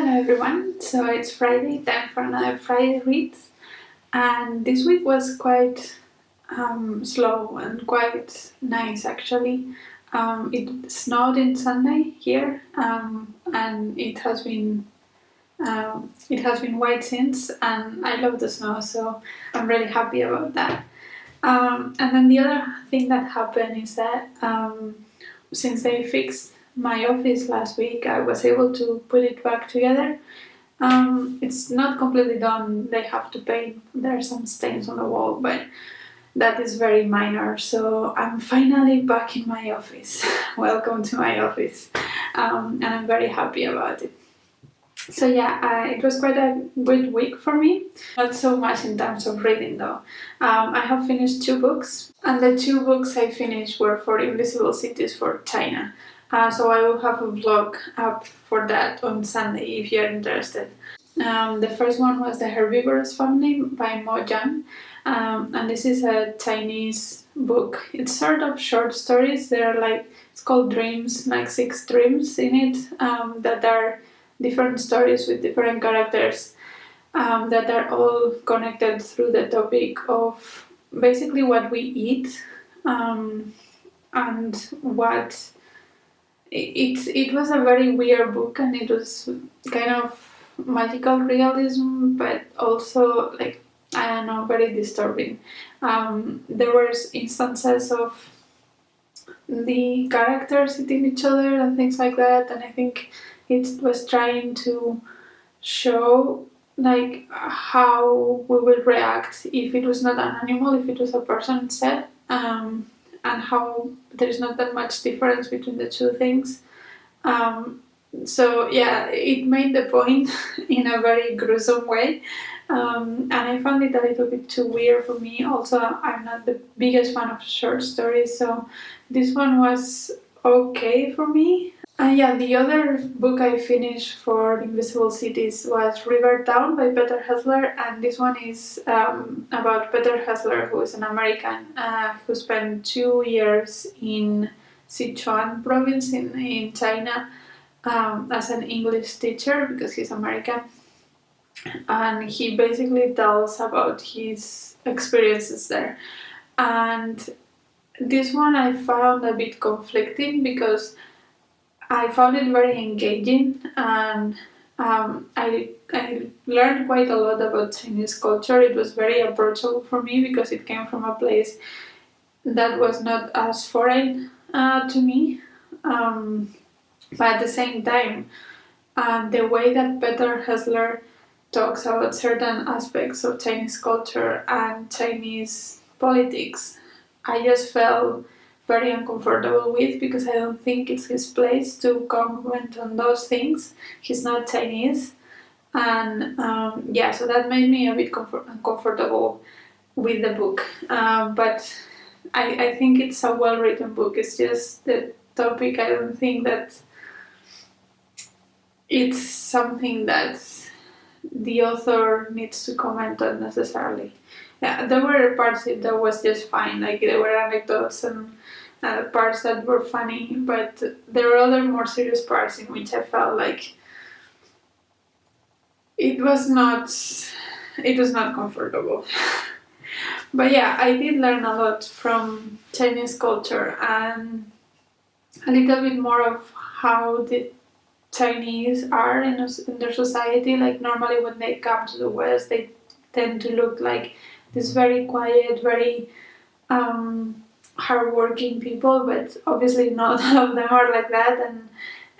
Hello everyone, so it's Friday, time for another Friday read, and this week was quite slow and quite nice actually. It snowed in Sunday here, and it has been white since, and I love the snow, so I'm really happy about that. And then the other thing that happened is that since they fixed my office last week, I was able to put it back together. It's not completely done, they have to paint, there are some stains on the wall, but that is very minor, so I'm finally back in my office. Welcome to my office, and I'm very happy about it. So yeah, it was quite a good week for me. Not so much in terms of reading though. I have finished 2 books, and the 2 books I finished were for Invisible Cities for China. So I will have a vlog up for that on Sunday if you're interested. The first one was The Herbivorous Family by Mo Yan, and this is a Chinese book. It's sort of short stories. It's called Dreams, like 6 dreams in it, that are different stories with different characters, that are all connected through the topic of basically what we eat, and what it was a very weird book, and it was kind of magical realism, but also like, I don't know, very disturbing. There were instances of the characters eating each other and things like that, and I think it was trying to show like how we would react if it was not an animal, if it was a person instead, and how there's not that much difference between the two things. So yeah, it made the point in a very gruesome way, and I found it a little bit too weird for me. Also, I'm not the biggest fan of short stories, so this one was okay for me. Yeah, the other book I finished for Invisible Cities was River Town by Peter Hessler, and this one is about Peter Hessler, who is an American who spent 2 years in Sichuan province in China, as an English teacher because he's American, and he basically tells about his experiences there. And this one I found a bit conflicting because I found it very engaging, and I learned quite a lot about Chinese culture. It was very approachable for me because it came from a place that was not as foreign to me. But at the same time, the way that Peter Hessler talks about certain aspects of Chinese culture and Chinese politics, I just felt very uncomfortable with, because I don't think it's his place to comment on those things. He's not Chinese, and yeah, so that made me a bit uncomfortable with the book. But I think it's a well-written book. It's just the topic, I don't think that it's something that the author needs to comment on necessarily. Yeah, there were parts that was just fine, like there were anecdotes and parts that were funny, but there were other more serious parts in which I felt like it was not comfortable. But yeah, I did learn a lot from Chinese culture and a little bit more of how the Chinese are in their society. Like normally when they come to the West, they tend to look like this very quiet, very hardworking people, but obviously not all of them are like that. And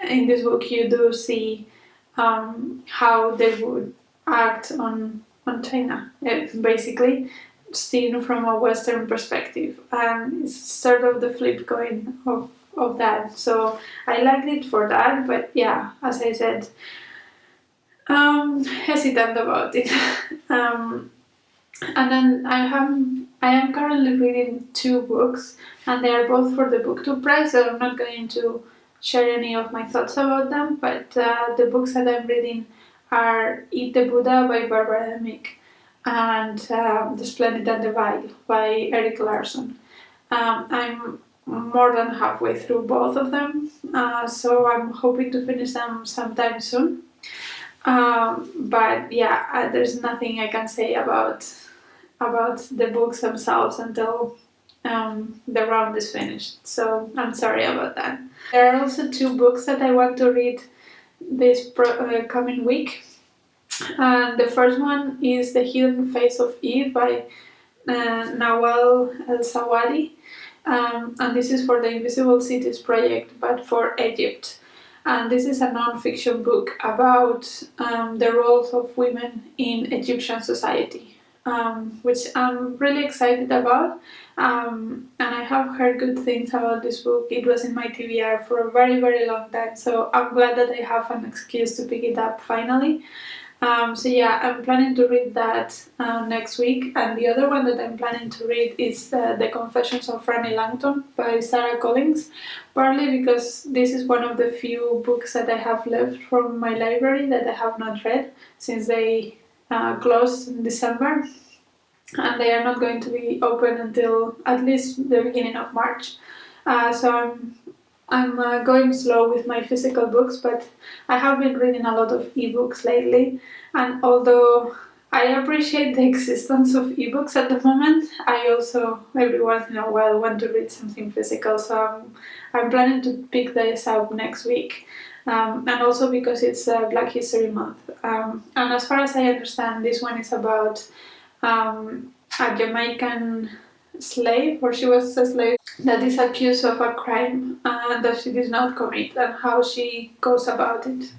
in this book you do see how they would act on China, basically seen from a Western perspective, and it's sort of the flip coin of that. So I liked it for that, but yeah, as I said, hesitant about it. And then I am currently reading 2 books, and they are both for the BookTube Prize, so I'm not going to share any of my thoughts about them, but the books that I'm reading are Eat the Buddha by Barbara Demick and The Splendid and the Vile by Erik Larson. I'm more than halfway through both of them, so I'm hoping to finish them sometime soon. But yeah, there's nothing I can say about the books themselves until the round is finished. So I'm sorry about that. There are also 2 books that I want to read this coming week. The first one is The Hidden Face of Eve by Nawal el Sadawi. And this is for the Invisible Cities project, but for Egypt. And this is a non-fiction book about the roles of women in Egyptian society, which I'm really excited about. And I have heard good things about this book. It was in my TBR for a very, very long time, so I'm glad that I have an excuse to pick it up finally. So yeah, I'm planning to read that next week, and the other one that I'm planning to read is The Confessions of Frannie Langton by Sara, partly because this is one of the few books that I have left from my library that I have not read since they closed in December, and they are not going to be open until at least the beginning of March. So I'm going slow with my physical books, but I have been reading a lot of ebooks lately, and although I appreciate the existence of ebooks at the moment, I also every once in a while want to read something physical, so I'm planning to pick this up next week. And also because it's Black History Month. And as far as I understand, this one is about a Jamaican slave, or she was a slave, that is accused of a crime that she did not commit, and how she goes about it.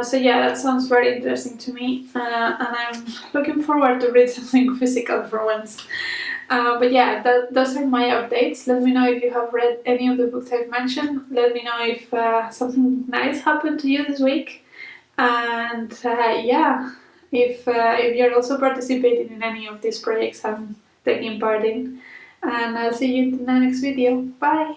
So yeah, that sounds very interesting to me, and I'm looking forward to read something physical for once. But yeah, those are my updates. Let me know if you have read any of the books I've mentioned. Let me know if something nice happened to you this week. And yeah, if you're also participating in any of these projects I'm taking part in. And I'll see you in the next video. Bye!